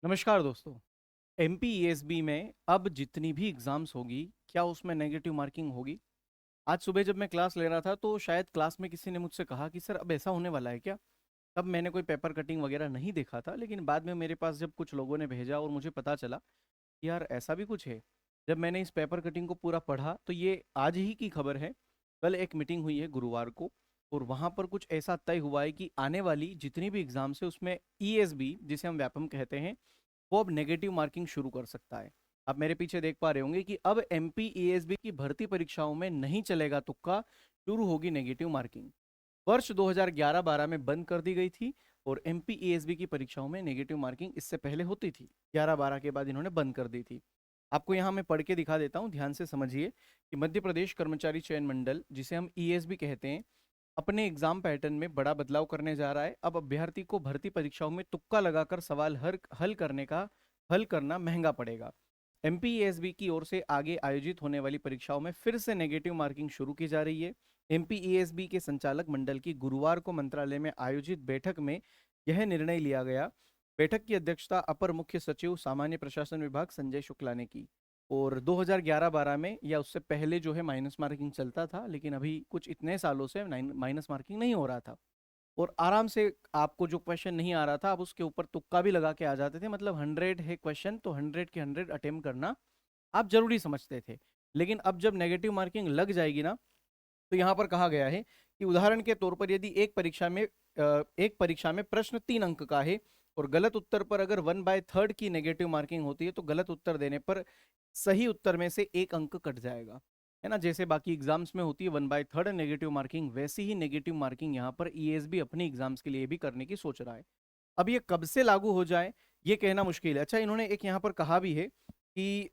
नमस्कार दोस्तों। एमपीईएसबी में अब जितनी भी एग्जाम्स होगी, क्या उसमें नेगेटिव मार्किंग होगी? आज सुबह जब मैं क्लास ले रहा था तो शायद क्लास में किसी ने मुझसे कहा कि सर अब ऐसा होने वाला है क्या। तब मैंने कोई पेपर कटिंग वगैरह नहीं देखा था, लेकिन बाद में मेरे पास जब कुछ लोगों ने भेजा और मुझे पता चला कि यार ऐसा भी कुछ है। जब मैंने इस पेपर कटिंग को पूरा पढ़ा तो ये आज ही की खबर है। कल एक मीटिंग हुई है गुरुवार को, और वहाँ पर कुछ ऐसा तय हुआ है कि आने वाली जितनी भी एग्जाम्स है उसमें ईएसबी, जिसे हम व्यापम कहते हैं, वो अब नेगेटिव मार्किंग शुरू कर सकता है। आप मेरे पीछे देख पा रहे होंगे कि अब एमपीईएसबी की भर्ती परीक्षाओं में नहीं चलेगा तुक्का, शुरू होगी नेगेटिव मार्किंग। वर्ष 2011-12 में बंद कर दी गई थी, और एमपीईएसबी की परीक्षाओं में नेगेटिव मार्किंग इससे पहले होती थी। 11-12 के बाद इन्होंने बंद कर दी थी। आपको यहाँ मैं पढ़ के दिखा देता हूँ, ध्यान से समझिए कि मध्य प्रदेश कर्मचारी चयन मंडल, जिसे हम ईएसबी कहते हैं, अपने एग्जाम पैटर्न में बड़ा बदलाव करने जा रहा है। अब अभ्यर्थी को भर्ती परीक्षाओं में तुक्का लगाकर सवाल हल करना महंगा पड़ेगा। एमपीईएसबी की ओर से आगे आयोजित होने वाली परीक्षाओं में फिर से नेगेटिव मार्किंग शुरू की जा रही है। एमपीईएसबी के संचालक मंडल की गुरुवार को मंत्रालय में आयोजित बैठक में यह निर्णय लिया गया। बैठक की अध्यक्षता अपर मुख्य सचिव सामान्य प्रशासन विभाग संजय शुक्ला ने की। और 2011-12 में या उससे पहले जो है माइनस मार्किंग चलता था, लेकिन अभी कुछ इतने सालों से माइनस मार्किंग नहीं हो रहा था। और आराम से आपको जो क्वेश्चन नहीं आ रहा था, आप उसके ऊपर तुक्का भी लगा के आ जाते थे। मतलब 100 है क्वेश्चन तो 100 के 100 अटेम्प्ट करना आप जरूरी समझते थे। लेकिन अब जब नेगेटिव मार्किंग लग जाएगी ना, तो यहाँ पर कहा गया है कि उदाहरण के तौर पर यदि एक परीक्षा में प्रश्न 3 अंक का है, और गलत उत्तर पर अगर 1/3 की नेगेटिव मार्किंग होती है, तो गलत उत्तर देने पर सही उत्तर में से 1 अंक कट जाएगा। है ना, जैसे बाकी एग्जाम्स में होती है 1/3 नेगेटिव मार्किंग, वैसी ही नेगेटिव मार्किंग यहाँ पर ईएसबी अपनी एग्जाम्स के लिए भी करने की सोच रहा है। अब ये कब से लागू हो जाए, ये कहना मुश्किल है। अच्छा, इन्होंने एक यहाँ पर कहा भी है कि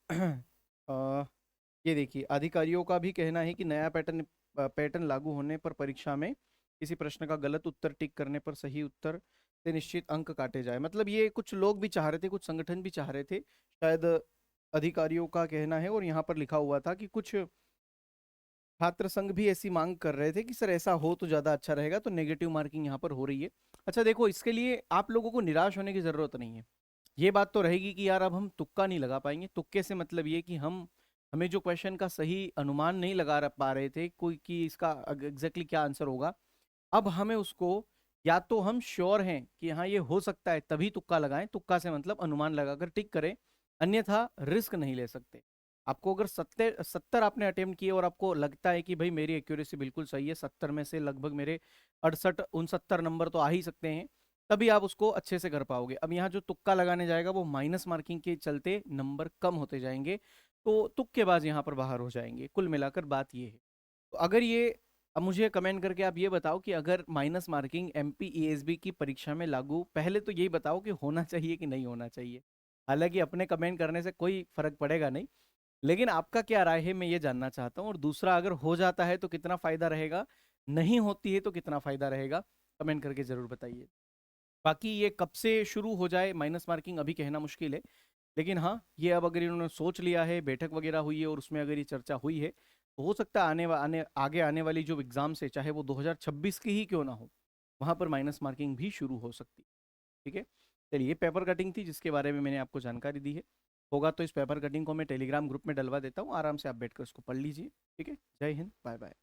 ये देखिए, अधिकारियों का भी कहना है कि नया पैटर्न लागू होने पर परीक्षा में किसी प्रश्न का गलत उत्तर टिक करने पर सही उत्तर से निश्चित अंक काटे जाए। मतलब ये कुछ लोग भी चाह रहे थे, कुछ संगठन भी चाह रहे थे, शायद अधिकारियों का कहना है। और यहाँ पर लिखा हुआ था कि कुछ छात्र संघ भी ऐसी मांग कर रहे थे कि सर ऐसा हो तो ज्यादा अच्छा रहेगा, तो नेगेटिव मार्किंग यहाँ पर हो रही है। अच्छा देखो, इसके लिए आप लोगों को निराश होने की जरूरत नहीं है। ये बात तो रहेगी कि यार अब हम तुक्का नहीं लगा पाएंगे। तुक्के से मतलब ये कि हमें जो क्वेश्चन का सही अनुमान नहीं पा रहे थे कोई कि इसका एग्जैक्टली क्या आंसर होगा, अब हमें उसको, या तो हम श्योर हैं कि हाँ ये हो सकता है तभी तुक्का लगाएं। तुक्का से मतलब अनुमान लगाकर टिक करें, अन्यथा रिस्क नहीं ले सकते। आपको अगर 70 आपने अटेम्प्ट किए और आपको लगता है कि भाई मेरी एक्यूरेसी बिल्कुल सही है, 70 में से लगभग मेरे 68-69 नंबर तो आ ही सकते हैं, तभी आप उसको अच्छे से कर पाओगे। अब यहाँ जो तुक्का लगाने जाएगा वो माइनस मार्किंग के चलते नंबर कम होते जाएंगे, तो तुक्केबाज यहाँ पर बाहर हो जाएंगे। कुल मिलाकर बात ये है। तो अगर ये, अब मुझे कमेंट करके आप ये बताओ कि अगर माइनस मार्किंग एमपीईएसबी की परीक्षा में लागू, पहले तो यही बताओ कि होना चाहिए कि नहीं होना चाहिए। हालांकि अपने कमेंट करने से कोई फर्क पड़ेगा नहीं, लेकिन आपका क्या राय है मैं ये जानना चाहता हूँ। और दूसरा, अगर हो जाता है तो कितना फायदा रहेगा, नहीं होती है तो कितना फायदा रहेगा, कमेंट करके जरूर बताइए। बाकी ये कब से शुरू हो जाए माइनस मार्किंग अभी कहना मुश्किल है, लेकिन हाँ ये अब अगर इन्होंने सोच लिया है, बैठक वगैरह हुई है और उसमें अगर ये चर्चा हुई है, तो हो सकता है आगे आने वाली जो एग्जाम्स है, चाहे वो 2026 की ही क्यों ना हो, वहाँ पर माइनस मार्किंग भी शुरू हो सकती है। ठीक है, चलिए, ये पेपर कटिंग थी जिसके बारे में मैंने आपको जानकारी दी है। होगा तो इस पेपर कटिंग को मैं टेलीग्राम ग्रुप में डलवा देता हूँ, आराम से आप बैठकर उसको पढ़ लीजिए। ठीक है, जय हिंद, बाय बाय।